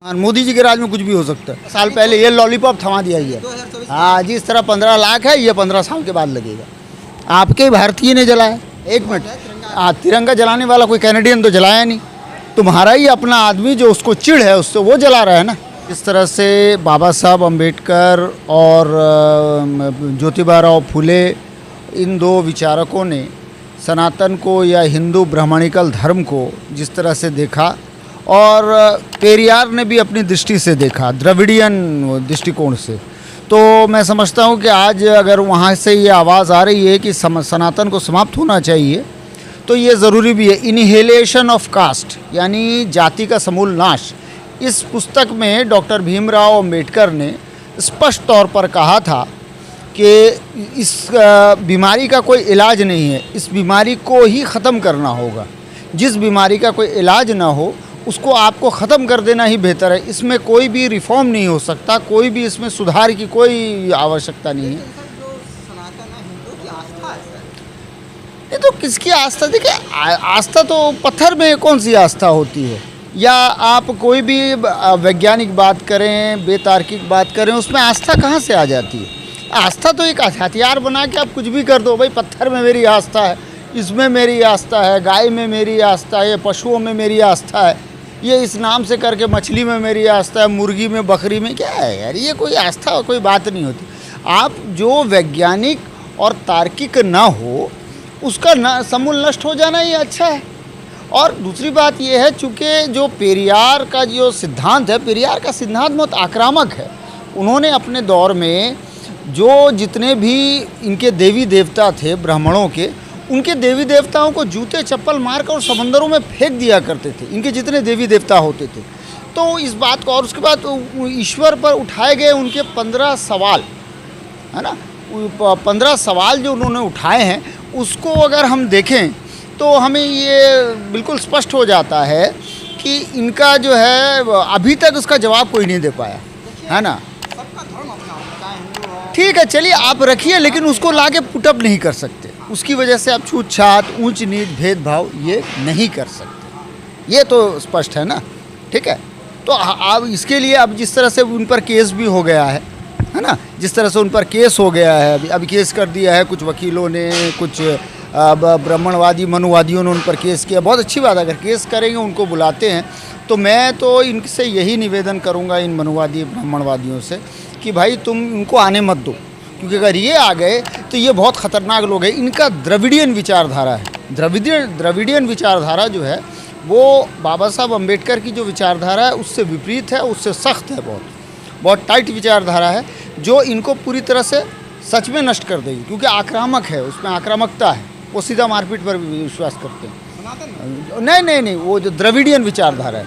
हाँ, मोदी जी के राज में कुछ भी हो सकता है। साल पहले ये लॉलीपॉप थमा दिया गया। हाँ, जिस तरह 15 लाख है, ये 15 साल के बाद लगेगा। आपके भारतीय ने जलाया। एक मिनट, तिरंगा जलाने वाला कोई कैनेडियन तो जलाया नहीं। तुम्हारा ही अपना आदमी जो उसको चिढ़ है उससे वो जला रहा है ना। इस तरह से बाबा साहब अम्बेडकर और ज्योतिबा राव फुले, इन दो विचारकों ने सनातन को या हिंदू ब्राह्मणिकल धर्म को जिस तरह से देखा, और पेरियार ने भी अपनी दृष्टि से देखा, द्रविडियन दृष्टिकोण से, तो मैं समझता हूँ कि आज अगर वहाँ से ये आवाज़ आ रही है कि सनातन को समाप्त होना चाहिए, तो ये ज़रूरी भी है। इनहेलेशन ऑफ कास्ट यानी जाति का समूल नाश। इस पुस्तक में डॉक्टर भीमराव अंबेडकर ने स्पष्ट तौर पर कहा था कि इस बीमारी का कोई इलाज नहीं है, इस बीमारी को ही ख़त्म करना होगा। जिस बीमारी का कोई इलाज ना हो उसको आपको ख़त्म कर देना ही बेहतर है। इसमें कोई भी रिफॉर्म नहीं हो सकता, कोई भी इसमें सुधार की कोई आवश्यकता नहीं है। ये तो किसकी आस्था, देखिए आस्था तो पत्थर में कौन सी आस्था होती है, या आप कोई भी वैज्ञानिक बात करें, बेतार्किक बात करें, उसमें आस्था कहाँ से आ जाती है। आस्था तो एक हथियार बना के आप कुछ भी कर दो। भाई पत्थर में मेरी आस्था है, इसमें मेरी आस्था है, गाय में मेरी आस्था है, पशुओं में मेरी आस्था है, ये इस नाम से करके मछली में मेरी आस्था है, मुर्गी में, बकरी में, क्या है यार, ये कोई आस्था कोई बात नहीं होती। आप जो वैज्ञानिक और तार्किक ना हो उसका समूल नष्ट हो जाना ही अच्छा है। और दूसरी बात ये है, चूँकि जो पेरियार का जो सिद्धांत है, पेरियार का सिद्धांत बहुत आक्रामक है। उन्होंने अपने दौर में जो जितने भी इनके देवी देवता थे ब्राह्मणों के, उनके देवी देवताओं को जूते चप्पल मारकर और समंदरों में फेंक दिया करते थे, इनके जितने देवी देवता होते थे। तो इस बात को, और उसके बाद ईश्वर पर उठाए गए उनके 15 सवाल, है ना, 15 सवाल जो उन्होंने उठाए हैं, उसको अगर हम देखें तो हमें ये बिल्कुल स्पष्ट हो जाता है कि इनका जो है अभी तक उसका जवाब कोई नहीं दे पाया, है ना। ठीक है, चलिए आप रखिए, लेकिन उसको लाके पुटअप नहीं कर सकते। उसकी वजह से आप छूत छात, ऊंच नीच, भेदभाव ये नहीं कर सकते, ये तो स्पष्ट है ना। ठीक है, तो आप इसके लिए अब जिस तरह से उन पर केस भी हो गया है ना, जिस तरह से उन पर केस हो गया है, अभी केस कर दिया है कुछ वकीलों ने, कुछ ब्राह्मणवादी मनुवादियों ने उन पर केस किया। बहुत अच्छी बात है, अगर केस करेंगे, उनको बुलाते हैं, तो मैं तो इनसे यही निवेदन करूँगा, इन मनुवादी ब्राह्मणवादियों से, कि भाई तुम इनको आने मत दो, क्योंकि अगर ये आ गए तो ये बहुत ख़तरनाक लोग हैं। इनका द्रविडियन विचारधारा है, द्रविडियन विचारधारा जो है वो बाबा साहब अम्बेडकर की जो विचारधारा है उससे विपरीत है, उससे सख्त है, बहुत टाइट विचारधारा है, जो इनको पूरी तरह से सच में नष्ट कर देगी, क्योंकि आक्रामक है, उसमें आक्रामकता है, वो सीधा मारपीट पर भी विश्वास करते हैं। नहीं, वो जो द्रविडियन विचारधारा है,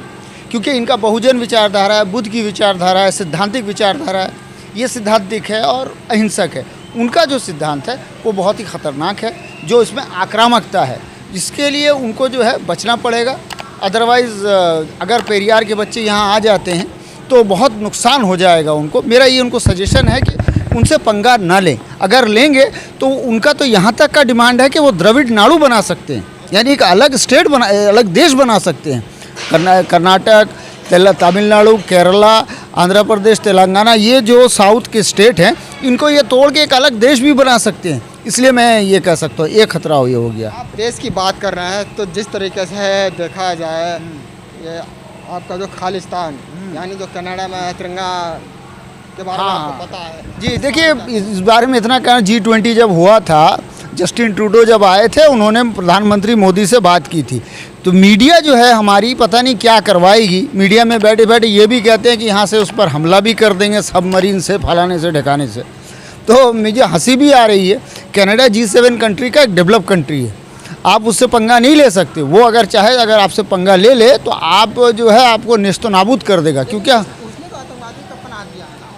क्योंकि इनका बहुजन विचारधारा है, बुद्ध की विचारधारा है, सिद्धांतिक विचारधारा है, ये सिद्धांतिक है और अहिंसक है। उनका जो सिद्धांत है वो बहुत ही ख़तरनाक है, जो इसमें आक्रामकता है, जिसके लिए उनको जो है बचना पड़ेगा। अदरवाइज़ अगर पेरियार के बच्चे यहाँ आ जाते हैं तो बहुत नुकसान हो जाएगा उनको। मेरा ये उनको सजेशन है कि उनसे पंगा ना लें। अगर लेंगे तो उनका तो यहाँ तक का डिमांड है कि वो द्रविड़ नाडु बना सकते हैं, यानी एक अलग स्टेट अलग देश बना सकते हैं। कर्नाटक, तमिलनाडु, केरला, आंध्र प्रदेश, तेलंगाना, ये जो साउथ के स्टेट हैं, इनको ये तोड़ के एक अलग देश भी बना सकते हैं। इसलिए मैं ये कह सकता हूँ एक खतरा हो गया। आप देश की बात कर रहे हैं, तो जिस तरीके से देखा जाए, ये आपका जो खालिस्तान यानी जो कनाडा में तिरंगा के बारे में आपको पता है जी। देखिए इस बारे में इतना कहना, G20 जब हुआ था, जस्टिन ट्रूडो जब आए थे, उन्होंने प्रधानमंत्री मोदी से बात की थी, तो मीडिया जो है हमारी पता नहीं क्या करवाएगी। मीडिया में बैठे बैठे ये भी कहते हैं कि यहाँ से उस पर हमला भी कर देंगे, सबमरीन से, फलाने से, ढकाने से। तो मुझे हंसी भी आ रही है। कनाडा G7 कंट्री का एक डेवलप कंट्री है, आप उससे पंगा नहीं ले सकते। वो अगर चाहे, अगर आपसे पंगा ले ले तो आप जो है आपको नेस्तो नाबूद कर देगा। क्योंकि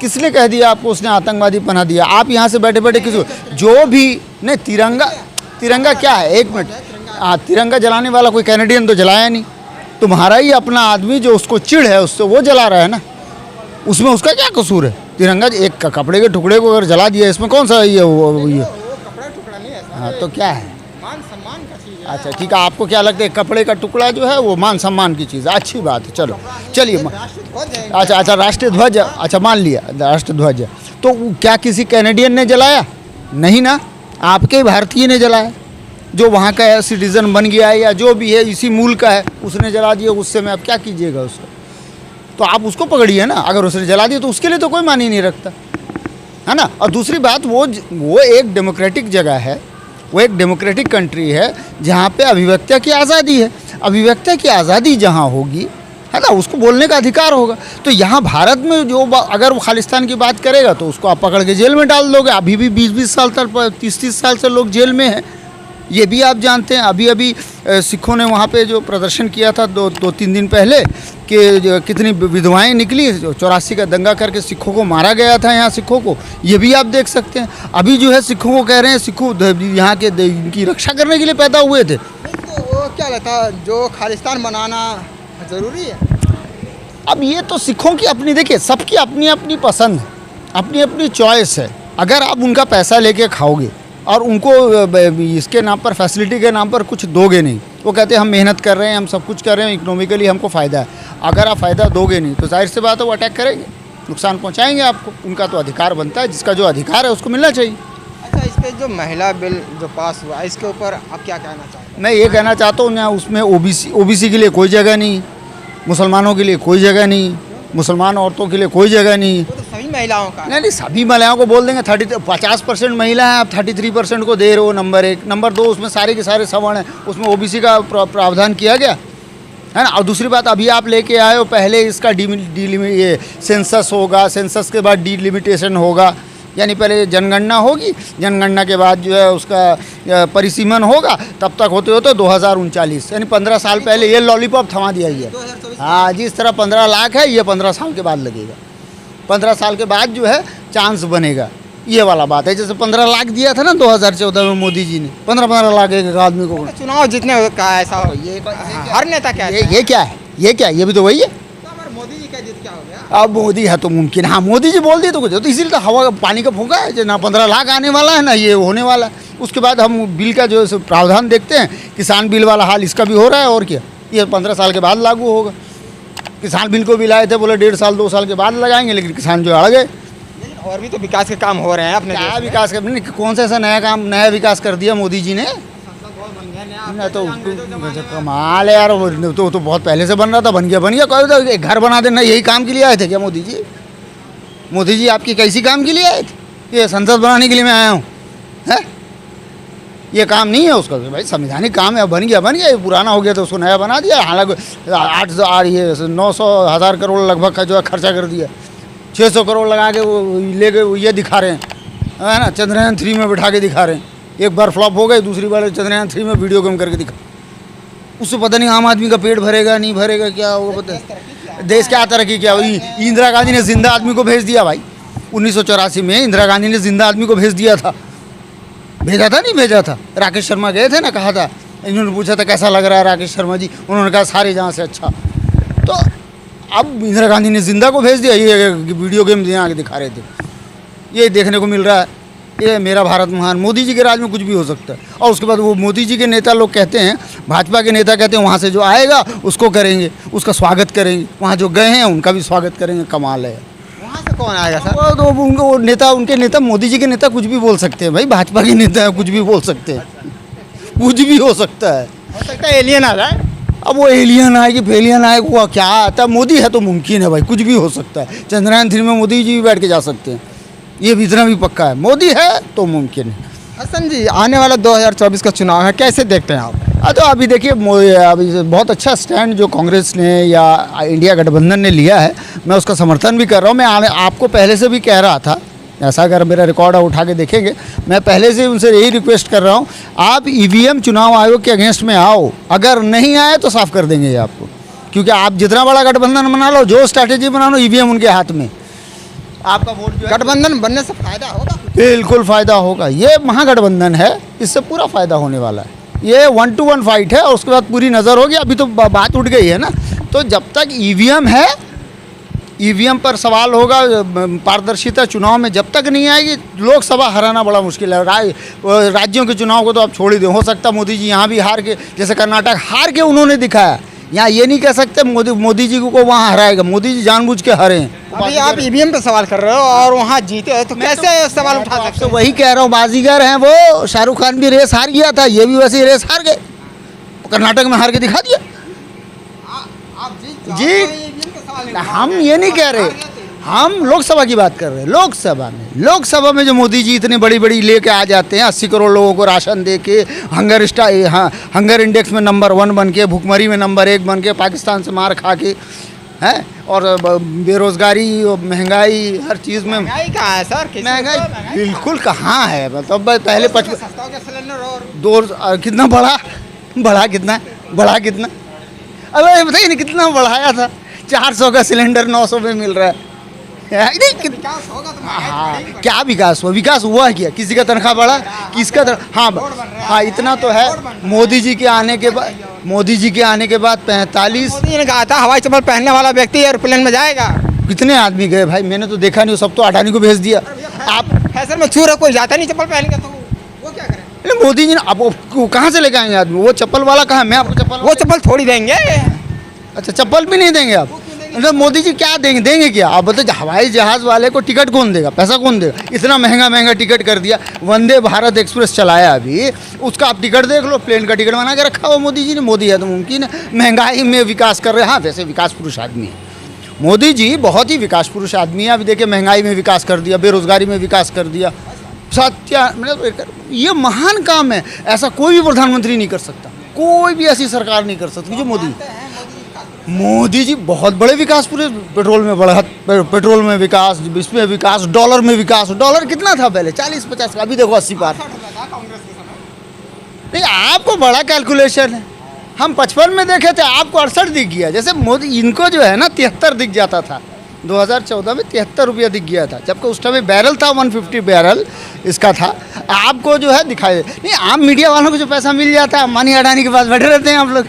किसने कह दिया आपको उसने आतंकवादी पना दिया? आप यहाँ से बैठे बैठे किसी जो भी नहीं, तिरंगा क्या है, एक मिनट, तिरंगा जलाने वाला कोई कैनेडियन तो जलाया नहीं। तुम्हारा ही अपना आदमी जो उसको चिढ़ है उससे वो जला रहा है ना, उसमें उसका क्या कसूर है? तिरंगा एक कपड़े के टुकड़े को अगर जला दिया, इसमें कौन सा ये कपड़ा टुकड़ा नहीं है। हाँ, तो क्या है? मान सम्मान का चीज़ है। अच्छा ठीक है, आपको क्या लगता है कपड़े का टुकड़ा जो है वो मान सम्मान की चीज़ है, अच्छी बात है, चलो चलिए। अच्छा, राष्ट्रीय ध्वज, अच्छा मान लिया राष्ट्र ध्वज है, तो क्या किसी कैनेडियन ने जलाया? नहीं ना, आपके भारतीय ने जलाया, जो वहाँ का सिटीज़न बन गया है या जो भी है इसी मूल का है, उसने जला दिया, गुस्से में आप क्या कीजिएगा उसको? तो आप उसको पकड़िए ना, अगर उसने जला दिया तो उसके लिए तो कोई मानी नहीं रखता, है ना। और दूसरी बात, वो एक डेमोक्रेटिक जगह है, वो एक डेमोक्रेटिक कंट्री है जहाँ पे अभिव्यक्ति की आज़ादी है। अभिव्यक्ति की आज़ादी जहाँ होगी, है ना, उसको बोलने का अधिकार होगा। तो यहाँ भारत में जो अगर वो खालिस्तान की बात करेगा तो उसको आप पकड़ के जेल में डाल दोगे। अभी भी 20-20 साल तक 30-30 साल से लोग जेल में हैं, ये भी आप जानते हैं। अभी सिखों ने वहाँ पे जो प्रदर्शन किया था 2-3 दिन पहले कि कितनी विधवाएं निकली, 84 का दंगा करके सिखों को मारा गया था यहाँ सिखों को, ये भी आप देख सकते हैं। अभी जो है सिखों को कह रहे हैं सिखों यहाँ के इनकी रक्षा करने के लिए पैदा हुए थे। तो वो क्या लगता है, जो खालिस्तान बनाना ज़रूरी है? अब ये तो सिखों की अपनी, देखिए सबकी अपनी अपनी पसंद, अपनी अपनी चॉइस है। अगर आप उनका पैसा लेके खाओगे और उनको इसके नाम पर, फैसिलिटी के नाम पर कुछ दोगे नहीं, वो कहते हैं हम मेहनत कर रहे हैं, हम सब कुछ कर रहे हैं, इकोनॉमिकली हमको फ़ायदा है। अगर आप फ़ायदा दोगे नहीं तो जाहिर सी बात है वो अटैक करेंगे, नुकसान पहुंचाएंगे आपको। उनका तो अधिकार बनता है, जिसका जो अधिकार है उसको मिलना चाहिए। अच्छा, इस पर जो महिला बिल जो पास हुआ, इसके ऊपर आप क्या कहना चाहते हैं? मैं ये कहना चाहता हूँ, ना उसमें ओबीसी के लिए कोई जगह नहीं, मुसलमानों के लिए कोई जगह नहीं, मुसलमान औरतों के लिए कोई जगह नहीं। वो तो सभी महिलाओं का। नहीं, सभी महिलाओं को बोल देंगे। 50% महिला है, आप 33% को दे रहे हो, नंबर 1। नंबर 2, उसमें सारे के सारे सवर्ण हैं, उसमें ओबीसी का प्रावधान किया गया है ना। और दूसरी बात, अभी आप लेके आए हो, पहले इसका ये सेंसस होगा, सेंसस के बाद डिलिमिटेशन होगा, यानी पहले जनगणना होगी, जनगणना के बाद जो है उसका परिसीमन होगा, तब तक होते होते 2039, यानी 15 साल पहले ये लॉलीपॉप थमा दिया गया। हाँ, जिस तरह 15 लाख है, ये 15 साल के बाद लगेगा। 15 साल के बाद जो है चांस बनेगा, ये वाला बात है। जैसे 15 लाख दिया था ना 2014 में मोदी जी ने, 15 लाख एक आदमी को। चुनाव जीतने का ऐसा हो, ये हर नेता क्या है? ये क्या है, ये क्या है, ये भी तो वही है। मोदी जी का जीत क्या हो गया? अब मोदी है तो मुमकिन, हाँ मोदी जी बोल दिए तो कुछ, तो इसीलिए तो हवा पानी का फूंका है, जो ना 15 लाख आने वाला है ना ये होने वाला है। उसके बाद हम बिल का जो है प्रावधान देखते हैं, किसान बिल वाला हाल इसका भी हो रहा है, और क्या, ये 15 साल के बाद लागू होगा। किसान बिल को भी लाए थे, बोले 1.5 साल 2 साल के बाद लगाएंगे, लेकिन किसान जो अड़ गए। और भी तो विकास के काम हो रहे हैं अपने क्या विकास कर, नहीं कौन सा ऐसा नया विकास कर दिया मोदी जी ने? ना तो कमाल है यार, तो बहुत पहले से बन रहा था, बन गया कोई एक घर बना देना, यही काम के लिए आए थे क्या मोदी जी? मोदी जी आपकी कैसी काम के लिए आए थे? ये संसद बनाने के लिए मैं आया हूँ, है? ये काम नहीं है उसका भाई, संवैधानिक काम है, बन गया, ये पुराना हो गया तो उसको नया बना दिया। हालांकि 900,000 करोड़ लगभग का जो है खर्चा कर दिया, 600 करोड़ लगा के वो ले गए, ये दिखा रहे हैं, है ना, चंद्रयान 3 में बिठा के दिखा रहे हैं। एक बार फ्लॉप हो गए, दूसरी बार चंद्रयान 3 में वीडियो गेम करके दिखा, उससे पता नहीं आम आदमी का पेट भरेगा नहीं भरेगा, क्या होगा पता है। देश क्या तरक्की क्या हुई? इंदिरा गांधी ने जिंदा आदमी को भेज दिया भाई, 1984 में इंदिरा गांधी ने जिंदा आदमी को भेज दिया था, भेजा था नहीं भेजा था? राकेश शर्मा गए थे ना, कहा था, इन्होंने पूछा था कैसा लग रहा है राकेश शर्मा जी, उन्होंने कहा सारे जहाँ से अच्छा। तो अब इंदिरा गांधी ने जिंदा को भेज दिया, ये वीडियो गेम यहाँ आके दिखा रहे थे, ये देखने को मिल रहा है। ये मेरा भारत महान, मोदी जी के राज में कुछ भी हो सकता है। और उसके बाद वो मोदी जी के नेता लोग कहते हैं, भाजपा के नेता कहते हैं वहाँ से जो आएगा उसको करेंगे, उसका स्वागत करेंगे, वहाँ जो गए हैं उनका भी स्वागत करेंगे। कमाल है। वहाँ से कौन आएगा सर? वो नेता, उनके नेता, मोदी जी के नेता कुछ भी बोल सकते हैं भाई, भाजपा के नेता है, कुछ भी बोल सकते हैं, कुछ भी हो सकता है एलियन आ जाए। अब वो एलियन आएगी फेलियन आएगा, वो क्या आता है? मोदी है तो मुमकिन है भाई, कुछ भी हो सकता है। चंद्रयान 3 में मोदी जी भी बैठ के जा सकते हैं, ये भी इतना भी पक्का है, मोदी है तो मुमकिन है। हसन जी, आने वाला 2024 का चुनाव है, कैसे देखते हैं आप? तो अभी देखिए, अभी बहुत अच्छा स्टैंड जो कांग्रेस ने या इंडिया गठबंधन ने लिया है, मैं उसका समर्थन भी कर रहा हूँ। मैं आपको पहले से भी कह रहा था, ऐसा अगर मेरा रिकॉर्ड उठा के देखेंगे, मैं पहले से उनसे यही रिक्वेस्ट कर रहा हूँ, आप ईवीएम चुनाव आयोग के अगेंस्ट में आओ, अगर नहीं आए तो साफ कर देंगे ये आपको, क्योंकि आप जितना बड़ा गठबंधन बना लो, जो स्ट्रैटेजी बना लो, ईवीएम उनके हाथ में, आपका वोट जो गठबंधन बनने से फायदा होगा? बिल्कुल फ़ायदा होगा। ये महागठबंधन है, इससे पूरा फ़ायदा होने वाला है। ये 1-to-1 फाइट है, और उसके बाद पूरी नज़र होगी। अभी तो बात उठ गई है ना, तो जब तक ईवीएम है ईवीएम पर सवाल होगा, पारदर्शिता चुनाव में जब तक नहीं आएगी, लोकसभा हराना बड़ा मुश्किल है। राज्यों के चुनाव को तो आप छोड़ ही दें, हो सकता मोदी जी यहाँ भी हार के, जैसे कर्नाटक हार के उन्होंने दिखाया, यहाँ ये नहीं कह सकते मोदी जी को वहाँ हराएगा। मोदी जी जानबूझ के हारे हैं। अभी आप ईवीएम पे सवाल कर रहे हो और वहाँ जीते हो, तो कैसे सवाल उठा सकते तो हो? वही कह रहा हूँ, बाजीगर हैं वो। शाहरुख खान भी रेस हार गया था, ये भी वैसे रेस हार गए, कर्नाटक में हार के दिखा दिया। आप जी हम ये नहीं कह रहे, हम लोकसभा की बात कर रहे हैं। लोकसभा में जो मोदी जी इतनी बड़ी बड़ी लेके आ जाते हैं, 80 करोड़ लोगों को राशन दे के, हंगर इंडेक्स में नंबर 1 बन के, भुखमरी में नंबर 1 बन के, पाकिस्तान से मार खा के हैं, और बेरोजगारी और महंगाई हर चीज़ में। महंगाई कहाँ है सर? महंगाई बिल्कुल कहाँ है, मतलब पहले 55 सस्ता हो गया सिलेंडर और दो कितना बढ़ा कितना अबे बताइए ना, कितना बढ़ाया था? 400 का सिलेंडर 900 में मिल रहा है। नहीं, विकास होगा तो हाँ, क्या विकास हुआ? विकास हुआ है क्या? किसी का तनख्वाह बढ़ा? किसका हाँ इतना तो है। मोदी जी के आने के बाद 45 मोदी ने कहा था हवाई चप्पल पहनने वाला व्यक्ति एयरप्लेन में जाएगा। कितने आदमी गए भाई? मैंने तो देखा नहीं, सब तो अडानी को भेज दिया। आप फैसल में छू रहे, कोई जाता नहीं चप्पल पहन के, तो वो क्या करें? अरे मोदी जी ने अब वो कहाँ से लेके आएंगे आदमी? वो चप्पल वाला कहाँ? मैं आपको चप्पल, वो चप्पल थोड़ी देंगे। अच्छा चप्पल भी नहीं देंगे आप? मतलब मोदी जी क्या देंगे क्या? आप बताइए, हवाई जहाज़ वाले को टिकट कौन देगा? पैसा कौन देगा? इतना महंगा टिकट कर दिया। वंदे भारत एक्सप्रेस चलाया अभी, उसका आप टिकट देख लो, प्लेन का टिकट बना के रखा हुआ मोदी जी ने। मोदी है तो मुमकिन है। महंगाई में विकास कर रहे हैं। हाँ वैसे विकास पुरुष आदमी है मोदी जी, बहुत ही विकास पुरुष आदमी है। अभी देखिए महंगाई में विकास कर दिया, बेरोजगारी में विकास कर दिया। मतलब ये महान काम है, ऐसा कोई भी प्रधानमंत्री नहीं कर सकता, कोई भी ऐसी सरकार नहीं कर सकती जो मोदी जी बहुत बड़े विकास पूरे। पेट्रोल में बढ़त, पेट्रोल में विकास, इसमें विकास, डॉलर में विकास। डॉलर कितना था पहले? 40-50 का, अभी देखो 80 पार। नहीं आपको बड़ा कैलकुलेशन है। हम 55 में देखे थे, आपको 68 दिख गया। जैसे मोदी, इनको जो है ना 73 दिख जाता था। 2014 में 73 रुपया दिख गया था, जबकि उस टाइम बैरल था 150 बैरल इसका था। आपको जो है दिखाई दे नहीं, आम मीडिया वालों को जो पैसा मिल जाता है, अंबानी अडानी के पास बैठे रहते हैं आप लोग।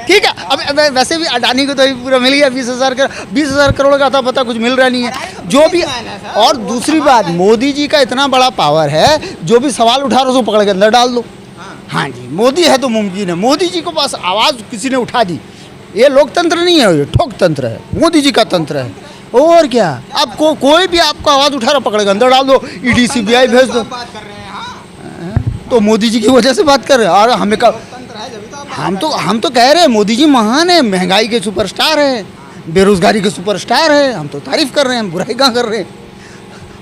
ठीक है, अब वैसे भी अडानी को तो अभी पूरा मिल गया 20,000 करोड़ का था, पता कुछ मिल रहा नहीं है जो भी। और दूसरी बात, मोदी जी का इतना बड़ा पावर है, जो भी सवाल उठा रहे उसको पकड़ के अंदर डाल दो। हाँ जी, मोदी है तो मुमकिन है। मोदी जी को पास आवाज़ किसी ने उठा दी। ये लोकतंत्र नहीं है, ये ठोक तंत्र है, मोदी जी का तंत्र है। और क्या, आपको कोई भी आपको आवाज़ उठा रहा पकड़ के अंदर डाल दो, ईडी सीबीआई भेज दो। तो मोदी जी की वजह से बात कर रहे हैं। और हमें हम तो कह रहे हैं मोदी जी महान है, महंगाई के सुपरस्टार है, बेरोजगारी के सुपरस्टार है। हम तो तारीफ कर रहे हैं, हम बुराई कहाँ कर रहे हैं?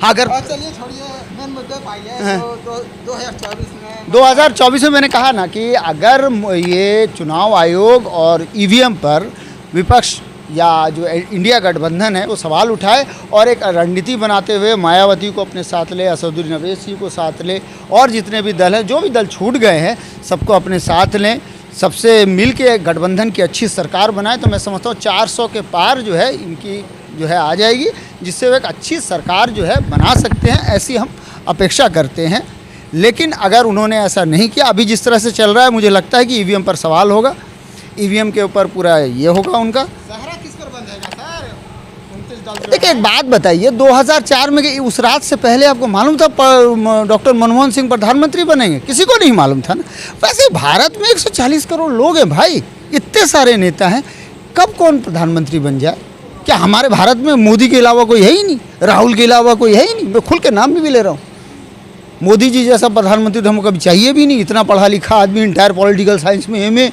अगर चलिए छोड़िए, मेन मुद्दे पे आइए। 2024 में मैंने कहा ना कि अगर ये चुनाव आयोग और ईवीएम पर विपक्ष या जो इंडिया गठबंधन है वो सवाल उठाए और एक रणनीति बनाते हुए मायावती को अपने साथ ले, असदुद्दीन अवैसी को साथ ले, और जितने भी दल हैं, जो भी दल छूट गए हैं, सबको अपने साथ लें, सबसे मिल के गठबंधन की अच्छी सरकार बनाए, तो मैं समझता हूँ 400 के पार जो है इनकी जो है आ जाएगी, जिससे वो एक अच्छी सरकार जो है बना सकते हैं, ऐसी हम अपेक्षा करते हैं। लेकिन अगर उन्होंने ऐसा नहीं किया, अभी जिस तरह से चल रहा है, मुझे लगता है कि ईवीएम पर सवाल होगा, ईवीएम के ऊपर पूरा ये होगा उनका। देखिए एक बात बताइए, 2004 में उस रात से पहले आपको मालूम था डॉक्टर मनमोहन सिंह प्रधानमंत्री बनेंगे? किसी को नहीं मालूम था ना। वैसे भारत में 140 करोड़ लोग हैं भाई, इतने सारे नेता हैं, कब कौन प्रधानमंत्री बन जाए? क्या हमारे भारत में मोदी के अलावा कोई है ही नहीं? राहुल के अलावा कोई है ही नहीं? मैं खुल के नाम भी ले रहा हूँ। मोदी जी जैसा प्रधानमंत्री तो हमको कभी चाहिए भी नहीं। इतना पढ़ा लिखा आदमी, इंटायर पॉलिटिकल साइंस में एमए,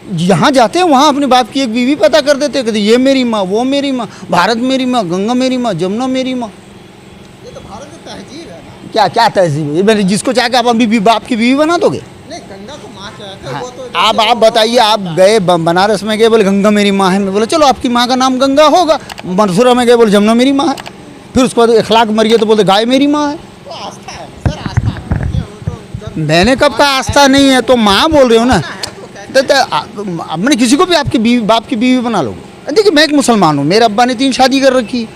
जहाँ जाते हैं वहाँ अपने बाप की एक बीवी पता कर देते, कहते ये मेरी माँ, वो मेरी माँ, भारत मेरी माँ, गंगा मेरी माँ, जमुना मेरी माँ। ये तो भारत की तहजीब है ना। क्या क्या तहजीब है? मैंने जिसको चाहे आप अभी बाप की बीवी बना दोगे? नहीं, गंगा को माँ कहते हैं। हाँ, वो तो आप बताइए, आप गए बनारस में गए, बोले गंगा मेरी माँ है, मैं बोले चलो आपकी माँ का नाम गंगा होगा। मथुरा में गए, बोले जमुना मेरी माँ है। फिर उसके बाद अखलाक मर गया तो बोलते गाय मेरी माँ है। तो आस्था है सर, आस्था। मैंने कब का आस्था नहीं है? तो माँ बोल रहे हो ना। मैंने किसी को भी आपकी बीवी, बाप की बीवी बना लोगे? देखिए मैं एक मुसलमान हूँ, मेरे अब्बा ने 3 शादी कर रखी।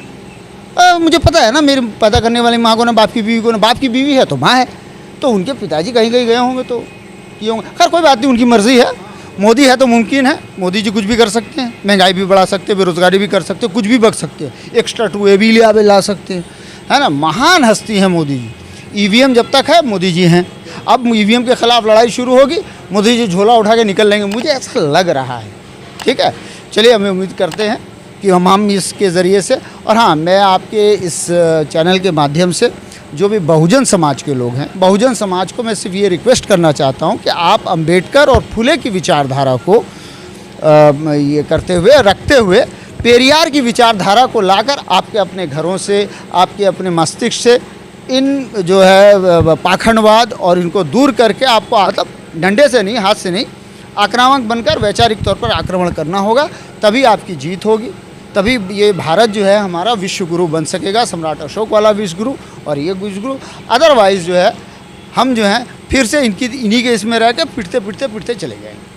मुझे पता है ना, मेरे पैदा करने वाली माँ को ना, बाप की बीवी को ना। बाप की बीवी है तो माँ है, तो उनके पिताजी कहीं कहीं गए होंगे तो ये होंगे। खैर कोई बात नहीं, उनकी मर्ज़ी है, मोदी है तो मुमकिन है, मोदी जी कुछ भी कर सकते हैं, महंगाई भी बढ़ा सकते हैं, बेरोजगारी भी कर सकते हैं, कुछ भी बक सकते हैं, एक्स्ट्रा 2A भी ला सकते हैं, है ना। महान हस्ती है मोदी जी। ईवीएम जब तक है मोदी जी हैं, अब ईवीएम के खिलाफ लड़ाई शुरू होगी, मोदी जी झोला उठा के निकल लेंगे, मुझे ऐसा लग रहा है। ठीक है, चलिए हमें उम्मीद करते हैं कि हम इसके ज़रिए से, और हाँ, मैं आपके इस चैनल के माध्यम से जो भी बहुजन समाज के लोग हैं, बहुजन समाज को मैं सिर्फ ये रिक्वेस्ट करना चाहता हूँ कि आप अंबेडकर और फुले की विचारधारा को ये करते हुए, रखते हुए, पेरियार की विचारधारा को लाकर आपके अपने घरों से, आपके अपने मस्तिष्क से इन जो है पाखंडवाद और इनको दूर करके आपको मतलब डंडे से नहीं, हाथ से नहीं, आक्रामक बनकर वैचारिक तौर पर आक्रमण करना होगा, तभी आपकी जीत होगी, तभी ये भारत जो है हमारा विश्व गुरु बन सकेगा, सम्राट अशोक वाला विश्व गुरु और ये विश्व गुरु। अदरवाइज़ जो है हम जो है फिर से इन्हीं के इसमें रह के पिटते चले जाएंगे।